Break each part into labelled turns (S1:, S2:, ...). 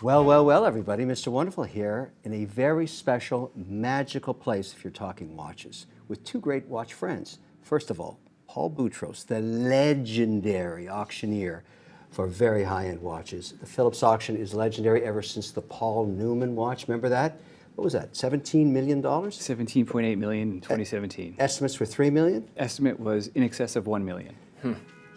S1: Well, well, well, everybody. Mr. Wonderful here in a very special, magical place if you're talking watches, with two great watch friends. First of all, Paul Boutros, the legendary auctioneer for very high-end watches. The Philips auction is legendary ever since the Paul Newman watch. Remember that? What was that, $17 million?
S2: $17.8 million in 2017.
S1: Estimates were $3 million?
S2: Estimate was in excess of $1 million.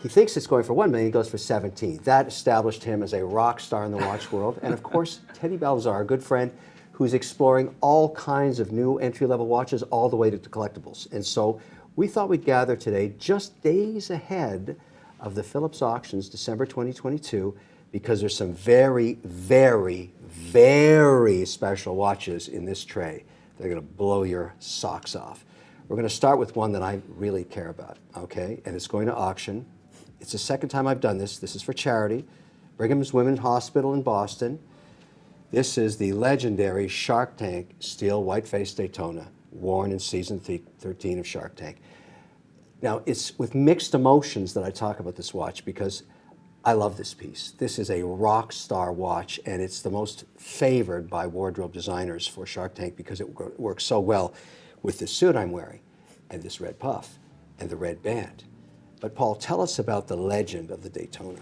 S1: He thinks it's going for $1 million, he goes for 17. That established him as a rock star in the watch world. And of course, Teddy Balzar, a good friend, who's exploring all kinds of new entry-level watches all the way to collectibles. And so we thought we'd gather today just days ahead of the Philips auctions, December 2022, because there's some very, very, very special watches in this tray. They're gonna blow your socks off. We're gonna start with one that I really care about, okay? And it's going to auction. It's the second time I've done this. This is for charity. Brigham's Women's Hospital in Boston. This is the legendary Shark Tank steel white-faced Daytona, worn in season 13 of Shark Tank. Now, it's with mixed emotions that I talk about this watch because I love this piece. This is a rock star watch, and it's the most favored by wardrobe designers for Shark Tank because it works so well with the suit I'm wearing, and this red puff, and the red band. But Paul, tell us about the legend of the Daytona.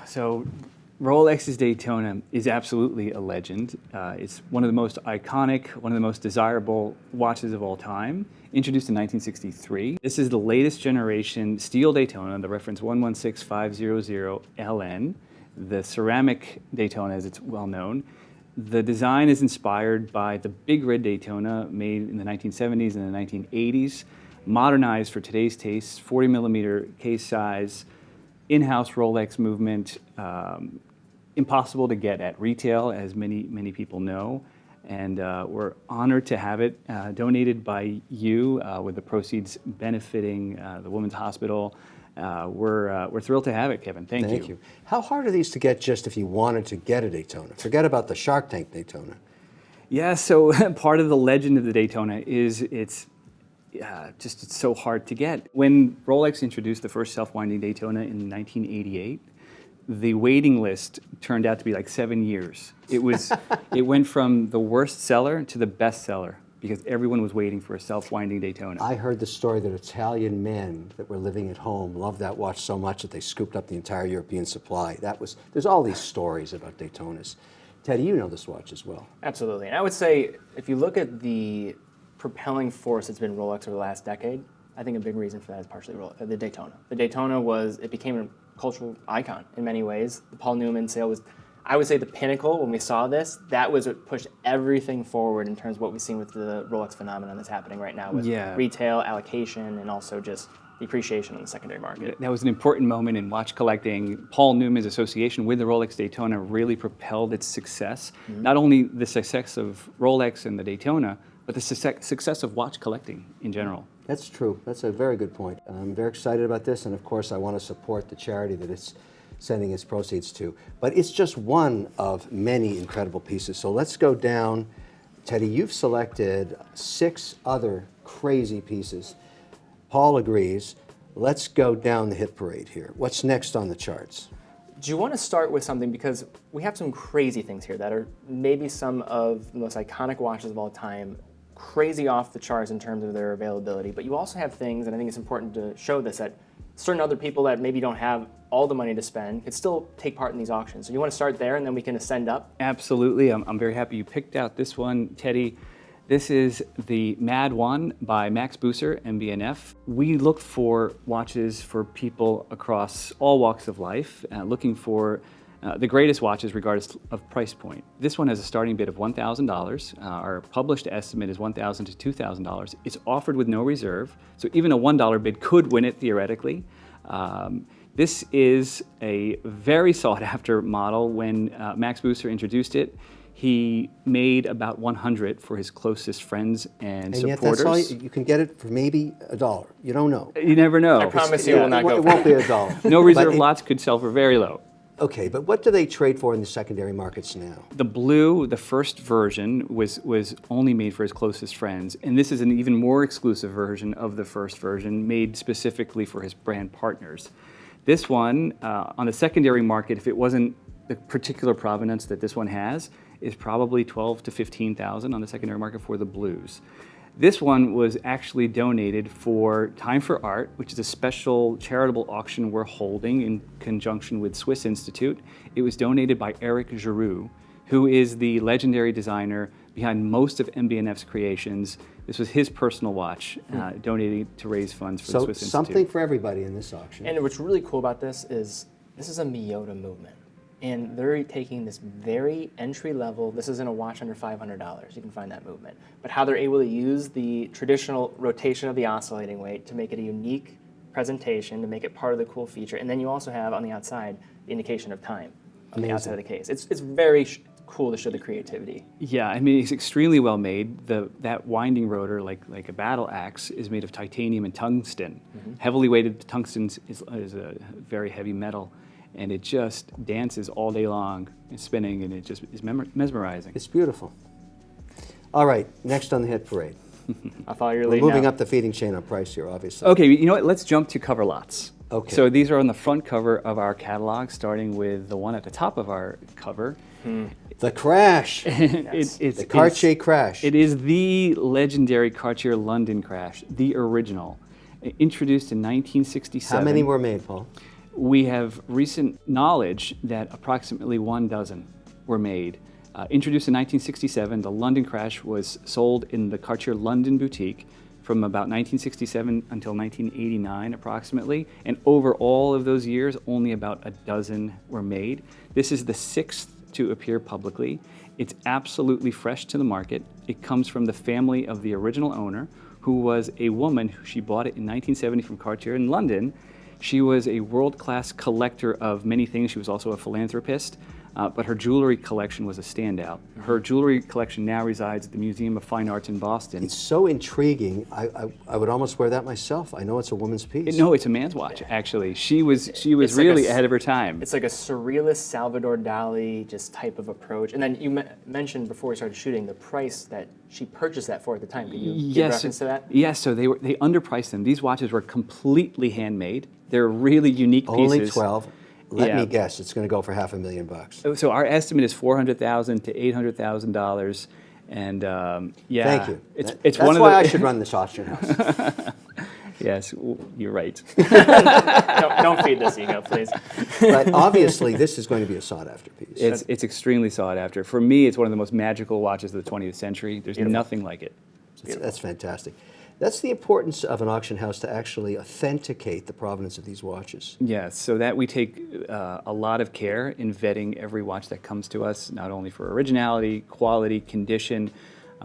S2: So Rolex's Daytona is absolutely a legend. It's one of the most iconic, one of the most desirable watches of all time, introduced in 1963. This is the latest generation steel Daytona, the reference 116500LN, the ceramic Daytona as it's well known. The design is inspired by the big red Daytona made in the 1970s and the 1980s, modernized for today's tastes, 40 millimeter case size, in-house Rolex movement, impossible to get at retail, as many people know. And we're honored to have it donated by you with the proceeds benefiting the Women's Hospital. We're thrilled to have it, Kevin. Thank you.
S1: How hard are these to get just if you wanted to get a Daytona? Forget about the Shark Tank Daytona.
S2: Yeah, so part of the legend of the Daytona is it's so hard to get. When Rolex introduced the first self-winding Daytona in 1988, the waiting list turned out to be like 7 years. It went from the worst seller to the best seller because everyone was waiting for a self-winding Daytona.
S1: I heard the story that Italian men that were living at home loved that watch so much that they scooped up the entire European supply. There's all these stories about Daytonas. Teddy, you know this watch as well.
S3: Absolutely. And I would say if you look at the propelling force that's been Rolex over the last decade, I think a big reason for that is partially the Daytona. The Daytona became a cultural icon in many ways. The Paul Newman sale was, I would say, the pinnacle when we saw this. That was what pushed everything forward in terms of what we've seen with the Rolex phenomenon that's happening right now with retail, allocation, and also just the appreciation in the secondary market.
S2: That was an important moment in watch collecting. Paul Newman's association with the Rolex Daytona really propelled its success. Mm-hmm. Not only the success of Rolex and the Daytona, but the success of watch collecting in general.
S1: That's true. That's a very good point. I'm very excited about this, and of course I want to support the charity that it's sending its proceeds to. But it's just one of many incredible pieces. So let's go down. Teddy, you've selected 6 other crazy pieces. Paul agrees. Let's go down the hit parade here. What's next on the charts?
S3: Do you want to start with something, because we have some crazy things here that are maybe some of the most iconic watches of all time, crazy off the charts in terms of their availability, but you also have things, and I think it's important to show this, that certain other people that maybe don't have all the money to spend could still take part in these auctions. So you want to start there and then we can ascend up?
S2: Absolutely. I'm very happy you picked out this one, Teddy. This is the Mad One by Max Busser, MBNF. We look for watches for people across all walks of life, looking for the greatest watches regardless of price point. This one has a starting bid of $1,000. Our published estimate is $1,000 to $2,000. It's offered with no reserve, so even a $1 bid could win it theoretically. This is a very sought after model. When Max Busser introduced it, he made about 100 for his closest friends and supporters.
S1: Yet that's all you can get it for maybe $1. You don't know.
S2: You never know.
S3: I promise you it will not go
S1: It won't be $1.
S2: No reserve lots could sell for very low.
S1: Okay, but what do they trade for in the secondary markets now?
S2: The blue, the first version, was only made for his closest friends, and this is an even more exclusive version of the first version, made specifically for his brand partners. This one, on the secondary market, if it wasn't the particular provenance that this one has is probably 12 to 15,000 on the secondary market for the blues. This one was actually donated for Time for Art, which is a special charitable auction we're holding in conjunction with Swiss Institute. It was donated by Eric Giroux, who is the legendary designer behind most of MBNF's creations. This was his personal watch, donated to raise funds for the Swiss Institute.
S1: Something for everybody in this auction.
S3: And what's really cool about this is a Miyota movement. And they're taking this very entry level, this isn't a watch under $500, you can find that movement, but how they're able to use the traditional rotation of the oscillating weight to make it a unique presentation, to make it part of the cool feature. And then you also have on the outside the indication of time on the outside of the case. It's very cool to show the creativity.
S2: Yeah, I mean, it's extremely well made. That winding rotor, like a battle axe, is made of titanium and tungsten. Heavily weighted tungsten is a very heavy metal, and it just dances all day long, it's spinning, and it just is mesmerizing.
S1: It's beautiful. All right, next on the hit parade.
S3: I thought you were
S1: We're
S3: leading
S1: moving
S3: out.
S1: up the feeding chain on price here, obviously.
S2: Okay, you know what? Let's jump to cover lots.
S1: Okay.
S2: So these are on the front cover of our catalog, starting with the one at the top of our cover.
S1: The Crash.
S2: It's
S1: The Cartier Crash.
S2: It is the legendary Cartier London Crash, the original. Introduced in 1967.
S1: How many were made, Paul?
S2: We have recent knowledge that approximately 12 were made. Introduced in 1967, the London Crash was sold in the Cartier London boutique from about 1967 until 1989 approximately, and over all of those years, only about a dozen were made. This is the 6th to appear publicly. It's absolutely fresh to the market. It comes from the family of the original owner, who was a woman. She bought it in 1970 from Cartier in London. She was a world-class collector of many things. She was also a philanthropist, but her jewelry collection was a standout. Her jewelry collection now resides at the Museum of Fine Arts in Boston.
S1: It's so intriguing. I would almost wear that myself. I know it's a woman's piece.
S2: No, it's a man's watch, actually. She was
S3: It's
S2: really
S3: like
S2: ahead of her time.
S3: It's like a surrealist Salvador Dali just type of approach. And then you mentioned before we started shooting the price that she purchased that for at the time. Can you give reference to that?
S2: Yes, so they underpriced them. These watches were completely handmade. They're really unique pieces.
S1: Only 12. Let
S2: Yeah.
S1: me guess, it's going to go for $500,000.
S2: So our estimate is $400,000 to $800,000, and yeah,
S1: Thank you.
S2: It's
S1: That's
S2: one of
S1: why
S2: the,
S1: I should run this auction house.
S2: Yes, you're right.
S3: Don't feed this ego, please.
S1: But obviously, this is going to be a sought-after piece.
S2: It's extremely sought after. For me, it's one of the most magical watches of the 20th century. There's nothing like it.
S1: That's fantastic. That's the importance of an auction house, to actually authenticate the provenance of these watches.
S2: Yes, so that we take a lot of care in vetting every watch that comes to us, not only for originality, quality, condition,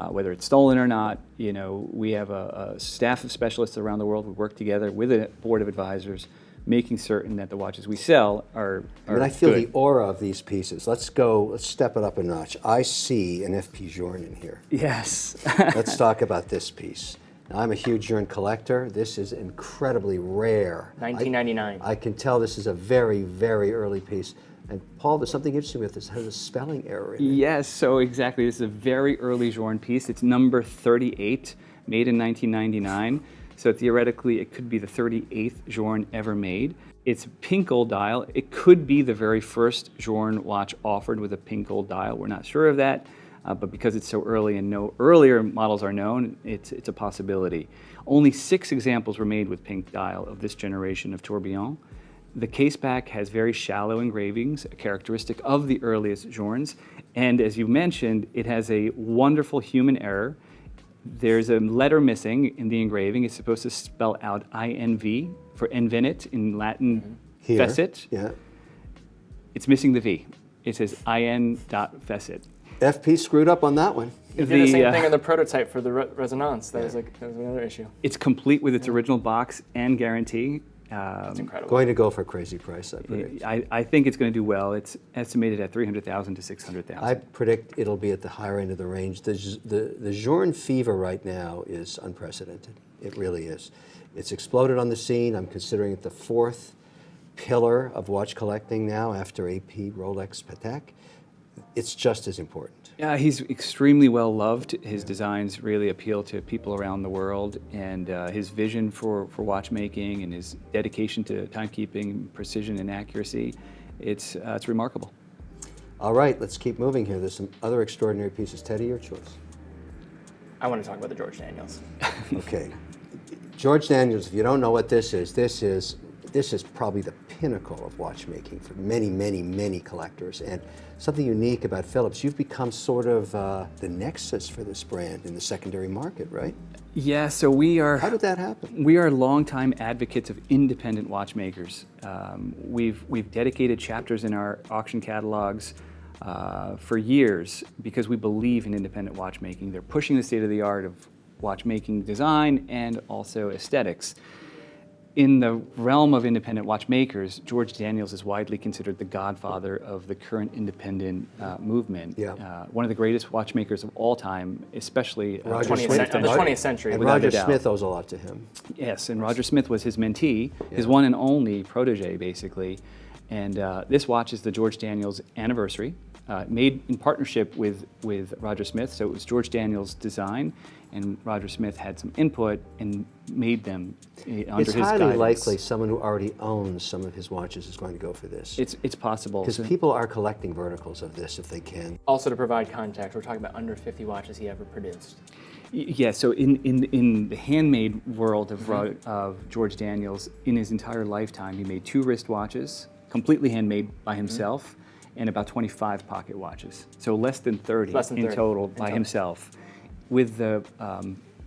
S2: whether it's stolen or not. You know, we have a staff of specialists around the world who work together with a board of advisors, making certain that the watches we sell are
S1: I feel
S2: good.
S1: the aura of these pieces. Let's step it up a notch. I see an FP Journe in here.
S2: Yes.
S1: Let's talk about this piece. Now, I'm a huge Journe collector. This is incredibly rare.
S3: 1999.
S1: I can tell this is a very, very early piece. And Paul, there's something interesting with this. It has a spelling error in it.
S2: Yes, so exactly. This is a very early Journe piece. It's number 38, made in 1999. So theoretically, it could be the 38th Journe ever made. It's pink gold dial. It could be the very first Journe watch offered with a pink gold dial. We're not sure of that, but because it's so early and no earlier models are known, it's a possibility. Only 6 examples were made with pink dial of this generation of tourbillon. The case back has very shallow engravings, a characteristic of the earliest Journes. And as you mentioned, it has a wonderful human error. There's a letter missing in the engraving. It's supposed to spell out INV for invenit in Latin,
S1: Here.
S2: fecit.
S1: Yeah.
S2: It's missing the V. It says in.fecit.
S1: FP screwed up on that one.
S3: You did the same thing on the prototype for the Resonance. That was another issue.
S2: It's complete with its original box and guarantee.
S3: It's incredible.
S1: Going to go for a crazy price, I predict.
S2: I think it's going to do well. It's estimated at $300,000 to $600,000.
S1: I predict it'll be at the higher end of the range. The Journe fever right now is unprecedented. It really is. It's exploded on the scene. I'm considering it the 4th pillar of watch collecting now after AP, Rolex, Patek. It's just as important.
S2: Yeah, he's extremely well loved. His designs really appeal to people around the world, and his vision for watchmaking and his dedication to timekeeping, precision, and accuracy, it's remarkable.
S1: All right, let's keep moving here. There's some other extraordinary pieces. Teddy, your choice.
S3: I want to talk about the George Daniels.
S1: Okay. George Daniels, if you don't know what this is probably the pinnacle of watchmaking for many, many, many collectors. And something unique about Phillips, you've become sort of the nexus for this brand in the secondary market, right?
S2: Yeah, so we are.
S1: How did that happen?
S2: We are longtime advocates of independent watchmakers. We've dedicated chapters in our auction catalogs for years because we believe in independent watchmaking. They're pushing the state of the art of watchmaking design and also aesthetics. In the realm of independent watchmakers, George Daniels is widely considered the godfather of the current independent movement.
S1: Yeah.
S2: One of the greatest watchmakers of all time, especially
S1: Roger
S3: 20th
S1: Smith.
S3: cen- of the 20th century.
S1: And
S2: without
S1: Roger
S2: a doubt.
S1: Smith owes a lot to him.
S2: Yes, and Roger Smith was his mentee, his one and only protege, basically. And this watch is the George Daniels anniversary, made in partnership with Roger Smith. So it was George Daniels' design, and Roger Smith had some input and made them under
S1: It's
S2: his
S1: highly
S2: guidance.
S1: likely someone who already owns some of his watches is going to go for this.
S2: It's possible.
S1: Because
S2: So-
S1: people are collecting verticals of this if they can.
S3: Also, to provide context, we're talking about under 50 watches he ever produced.
S2: Yeah, so in the handmade world of George Daniels, in his entire lifetime, he made 2 wristwatches, completely handmade by himself, and about 25 pocket watches. So less than 30,
S3: Less than
S2: in
S3: 30
S2: total
S3: in
S2: by
S3: total.
S2: himself. With the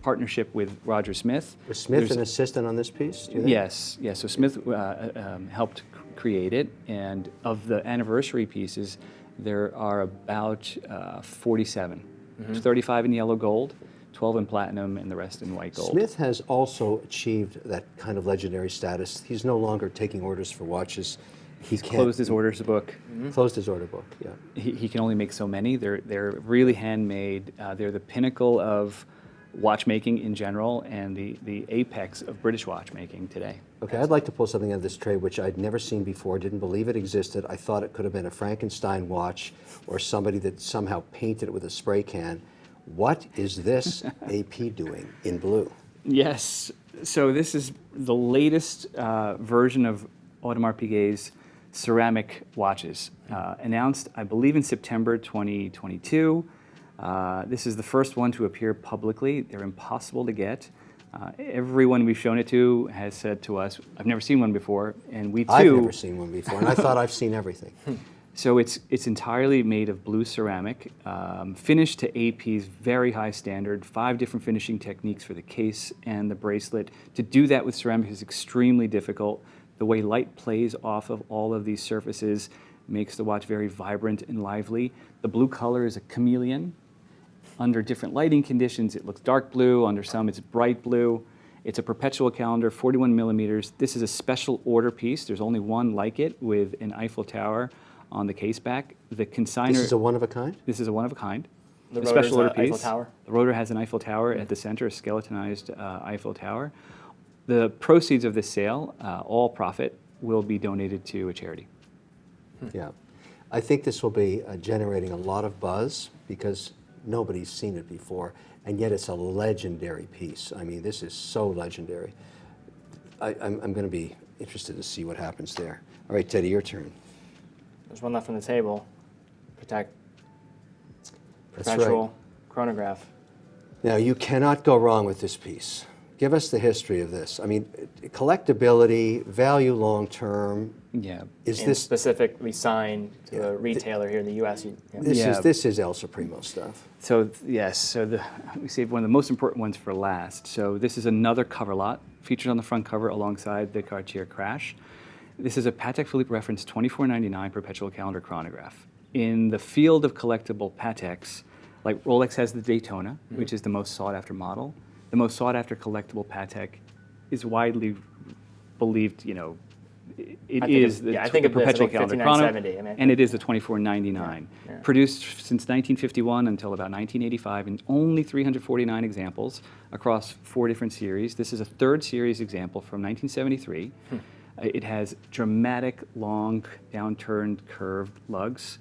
S2: partnership with Roger Smith.
S1: Was Smith
S2: there's-
S1: an assistant on this piece? Do you think?
S2: Yes, yes. So Smith helped create it, and of the anniversary pieces, there are about 47. 35 in yellow gold, 12 in platinum, and the rest in white gold.
S1: Smith has also achieved that kind of legendary status. He's no longer taking orders for watches. He's
S2: Closed his orders book.
S1: Closed his order book, yeah.
S2: He can only make so many. They're really handmade. They're the pinnacle of watchmaking in general and the apex of British watchmaking today.
S1: Okay, I'd like to pull something out of this tray which I'd never seen before, didn't believe it existed. I thought it could have been a Frankenstein watch or somebody that somehow painted it with a spray can. What is this AP doing in blue?
S2: Yes. So this is the latest version of Audemars Piguet's ceramic watches, announced, I believe, in September 2022. This is the first one to appear publicly. They're impossible to get. Everyone we've shown it to has said to us, I've never seen one before, and we too.
S1: I've never seen one before, and I thought I've seen everything.
S2: So it's entirely made of blue ceramic, finished to AP's very high standard, 5 different finishing techniques for the case and the bracelet. To do that with ceramic is extremely difficult. The way light plays off of all of these surfaces makes the watch very vibrant and lively. The blue color is a chameleon. Under different lighting conditions, it looks dark blue. Under some, it's bright blue. It's a perpetual calendar, 41 millimeters. This is a special order piece. There's only one like it with an Eiffel Tower on the case back. The consignor.
S1: This is a one of a kind?
S2: This is a one of a kind.
S3: The
S2: A
S3: rotor's
S2: special order
S3: a Eiffel
S2: piece.
S3: Tower?
S2: The rotor has an Eiffel Tower at the center, a skeletonized Eiffel Tower. The proceeds of this sale, all profit, will be donated to a charity.
S1: Yeah. I think this will be generating a lot of buzz because nobody's seen it before, and yet it's a legendary piece. I mean, this is so legendary. I'm going to be interested to see what happens there. All right, Teddy, your turn.
S3: There's one left on the table. Patek
S1: That's
S3: Perpetual chronograph.
S1: Now, you cannot go wrong with this piece. Give us the history of this. I mean, collectability, value long term.
S2: Yeah.
S1: Is
S3: And
S1: this
S3: specifically signed to
S1: Yeah.
S3: a retailer here in the U.S.
S1: this is El Supremo stuff?
S2: So yes, so we saved one of the most important ones for last. So this is another cover lot featured on the front cover alongside the Cartier Crash. This is a Patek Philippe reference 2499 perpetual calendar chronograph. In the field of collectible Pateks, like Rolex has the Daytona, which is the most sought after model. The most sought after collectible Patek is widely believed,
S3: I think of this,
S2: perpetual
S3: like
S2: calendar
S3: 5970,
S2: chrono,
S3: I mean,
S2: and it is the 2499.
S3: Yeah, yeah.
S2: Produced since 1951 until about 1985 in only 349 examples across 4 different series. This is a 3rd series example from 1973. It has dramatic, long, downturned, curved lugs,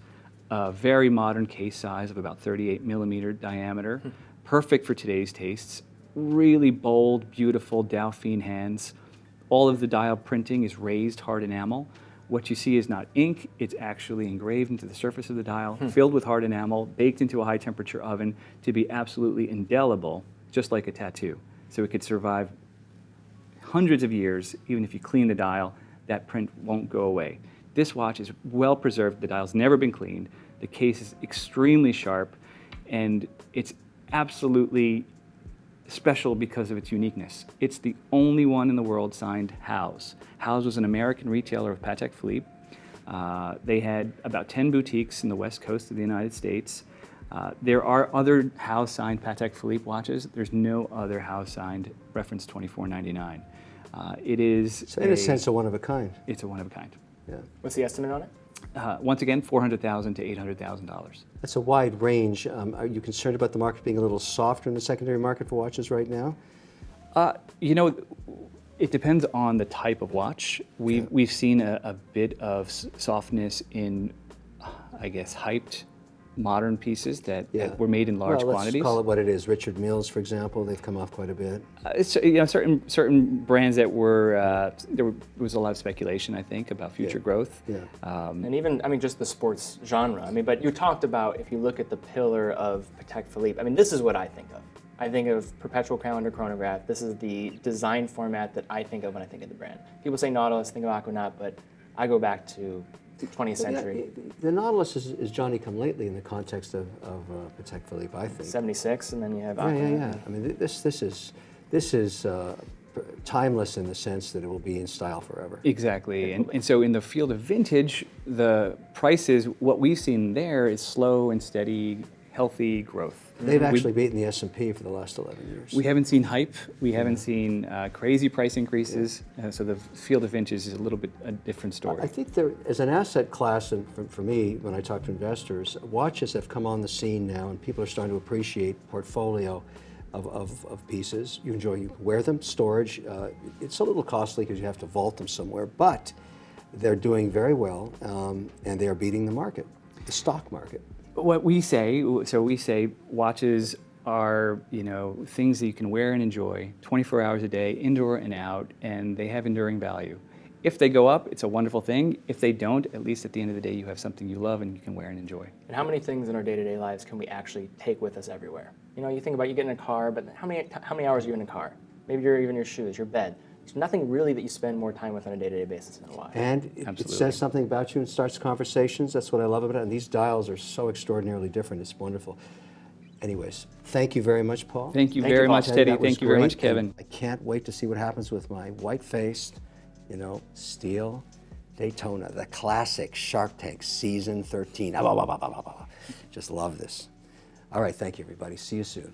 S2: a very modern case size of about 38 millimeter diameter, perfect for today's tastes. Really bold, beautiful Dauphine hands. All of the dial printing is raised hard enamel What you see is not ink, it's actually engraved into the surface of the dial, filled with hard enamel, baked into a high temperature oven to be absolutely indelible, just like a tattoo. So it could survive hundreds of years. Even if you clean the dial, that print won't go away. This watch is well preserved, the dial's never been cleaned, the case is extremely sharp, and it's absolutely special because of its uniqueness. It's the only one in the world signed Howes. Howes was an American retailer of Patek Philippe. They had about 10 boutiques in the west coast of the United States. There are other Howes signed Patek Philippe watches. There's no other Howes signed reference 2499. It is
S1: So in a sense, a one of a kind.
S2: It's a one of a kind.
S1: Yeah.
S3: What's the estimate on it?
S2: Once again, $400,000 to $800,000.
S1: That's a wide range. Are you concerned about the market being a little softer in the secondary market for watches right now?
S2: You know, it depends on the type of watch. We've seen a bit of softness in, I guess, hyped modern pieces that were made in large quantities.
S1: Let's call it what it is. Richard Milles, for example, they've come off quite a bit.
S2: Certain brands that were there was a lot of speculation, I think, about future growth.
S1: Yeah.
S3: And even, I mean, just the sports genre. I mean, but you talked about, if you look at the pillar of Patek Philippe, I mean, this is what I think of. I think of perpetual calendar chronograph. This is the design format that I think of when I think of the brand. People say Nautilus, think of Aquanaut, but I go back to the 20th century.
S1: Yeah, the Nautilus is Johnny come lately in the context of Patek Philippe, I think.
S3: 76, and then you have
S1: Yeah,
S3: Aquanaut.
S1: yeah. I mean, this is timeless in the sense that it will be in style forever.
S2: Exactly, and so in the field of vintage, the prices, what we've seen there is slow and steady, healthy growth.
S1: They've actually beaten the S&P for the last 11 years.
S2: We haven't seen hype. We haven't seen crazy price increases. So the field of vintage is a little bit a different story.
S1: I think there, as an asset class, and for me, when I talk to investors, watches have come on the scene now, and people are starting to appreciate portfolio of pieces. You enjoy, you wear them, storage. It's a little costly because you have to vault them somewhere, but they're doing very well, and they are beating the market, the stock market.
S2: What we say, watches are, you know, things that you can wear and enjoy 24 hours a day, indoor and out, and they have enduring value. If they go up, it's a wonderful thing. If they don't, at least at the end of the day, you have something you love and you can wear and enjoy.
S3: And how many things in our day-to-day lives can we actually take with us everywhere? You know, you think about you get in a car, but how many hours are you in a car? Maybe you're even your shoes, your bed. There's nothing really that you spend more time with on a day-to-day basis than a watch.
S1: And it says something about you and starts conversations. That's what I love about it. And these dials are so extraordinarily different. It's wonderful. Anyways, thank you very much, Paul.
S2: Thank you very much, Teddy.
S1: That was
S2: Thank you very
S1: great,
S2: much, Kevin.
S1: and I can't wait to see what happens with my white-faced, steel Daytona, the classic Shark Tank season 13. Just love this. All right, thank you, everybody. See you soon.